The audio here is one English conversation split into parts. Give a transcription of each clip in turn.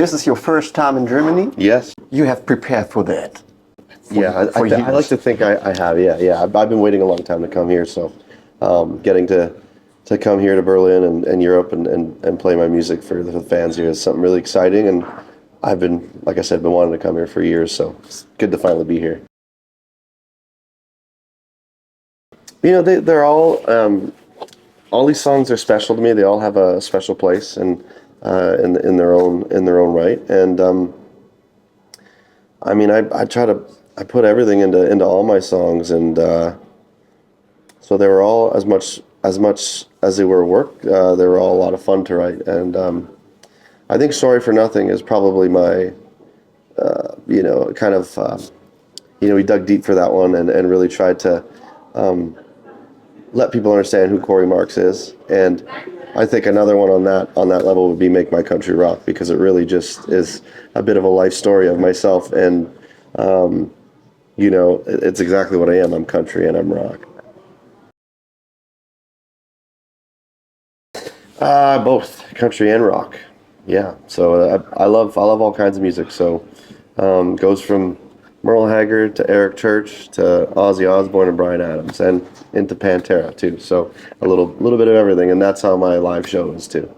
This is your first time in Germany? Yes. You have prepared for that? I like to think I have. Yeah. I've been waiting a long time to come here, so getting to come here to Berlin and Europe and play my music for the fans here is something really exciting. And I've been, like I said, been wanting to come here for years, so it's good to finally be here. You know, they're all these songs are special to me. They all have a special place and in their own right. And I mean, I put everything into all my songs, and so they were all as much as they were work. They were all a lot of fun to write, and I think "Sorry for Nothing" is probably my we dug deep for that one and really tried to let people understand who Cory Marks is. And I think another one on that level would be "Make My Country Rock," because it really just is a bit of a life story of myself, and it's exactly what I am. I'm country and I'm rock. Both country and rock. Yeah. So I love all kinds of music. So goes from Merle Haggard to Eric Church to Ozzy Osbourne and Bryan Adams, and into Pantera too. So a little bit of everything, and that's how my live show is too.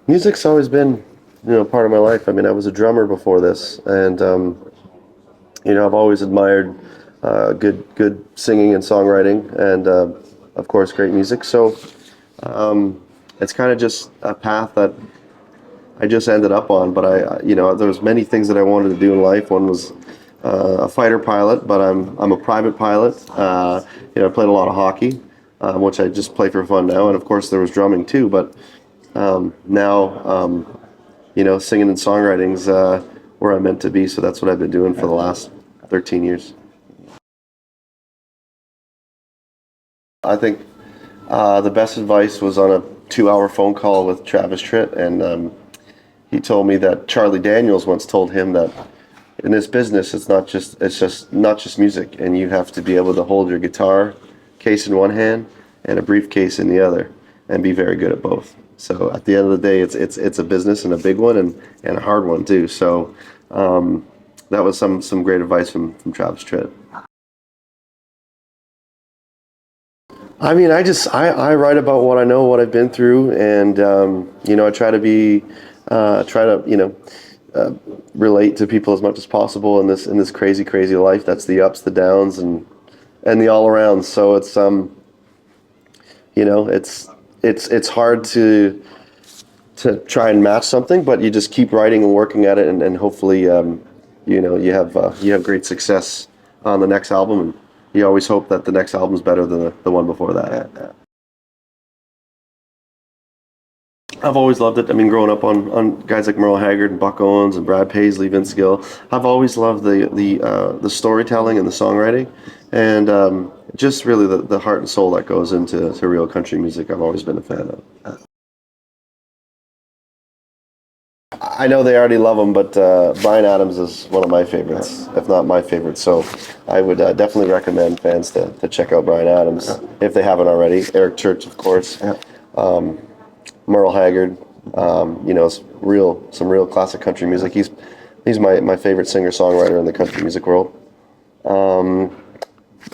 Music's always been, part of my life. I mean, I was a drummer before this, and I've always admired good singing and songwriting, and of course, great music. So it's kind of just a path that I just ended up on. But there was many things that I wanted to do in life. One was a fighter pilot, but I'm a private pilot. I played a lot of hockey, which I just play for fun now, and of course there was drumming too. But now, singing and songwriting's where I'm meant to be. So that's what I've been doing for the last 13 years. I think the best advice was on a 2-hour phone call with Travis Tritt, and he told me that Charlie Daniels once told him that in this business, it's just not just music, and you have to be able to hold your guitar case in one hand and a briefcase in the other, and be very good at both. So at the end of the day, it's a business, and a big one, and a hard one too. So that was some great advice from Travis Tritt. I mean, I write about what I know, what I've been through, and I try to relate to people as much as possible in this crazy life. That's the ups, the downs, and the all around. So it's it's hard to try and match something, but you just keep writing and working at it, and hopefully you have great success on the next album. And you always hope that the next album is better than the one before that. Yeah. I've always loved it. I mean, growing up on guys like Merle Haggard and Buck Owens and Brad Paisley, Vince Gill, I've always loved the storytelling and the songwriting, and just really the heart and soul that goes into real country music. I've always been a fan of. I know they already love him, but Bryan Adams is one of my favorites, if not my favorite. So I would definitely recommend fans to check out Bryan Adams if they haven't already. Eric Church, of course. Merle Haggard, some real classic country music. He's my favorite singer-songwriter in the country music world. And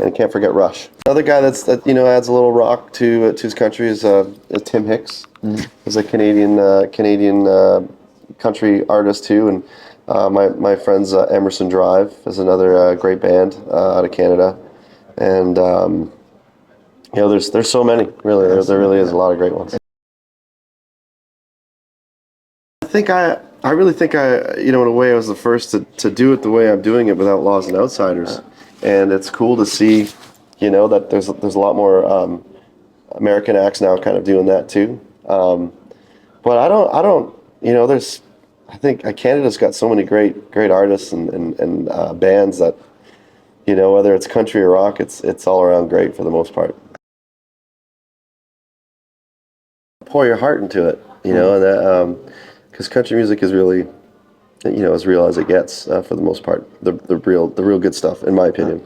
I can't forget Rush. Another guy that adds a little rock to his country is Tim Hicks. Mm-hmm. He's a Canadian country artist too, and my friends Emerson Drive is another great band out of Canada, and there's so many, really. There really is a lot of great ones. I really think in a way I was the first to do it the way I'm doing it without Laws and Outsiders, and it's cool to see that there's a lot more American acts now kind of doing that too, but I don't I think Canada's got so many great artists and bands that whether it's country or rock, it's all around great for the most part. Pour your heart into it, and that because country music is really as real as it gets for the most part. The real good stuff, in my opinion.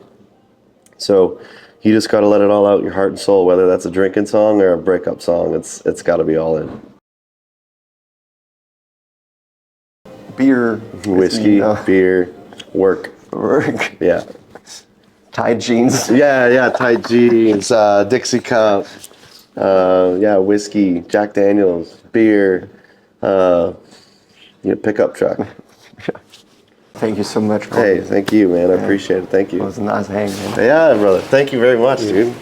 So you just got to let it all out, your heart and soul, whether that's a drinking song or a breakup song. It's got to be all in. Beer, Whiskey, beer, work. work, Yeah. tight jeans. Yeah, tight jeans, Dixie cup, whiskey, Jack Daniels, beer, pickup truck. Thank you so much, Hey, Cory. thank you, man. I appreciate it. Thank It you. was a nice hang, man. Yeah, brother. Thank you very much, dude.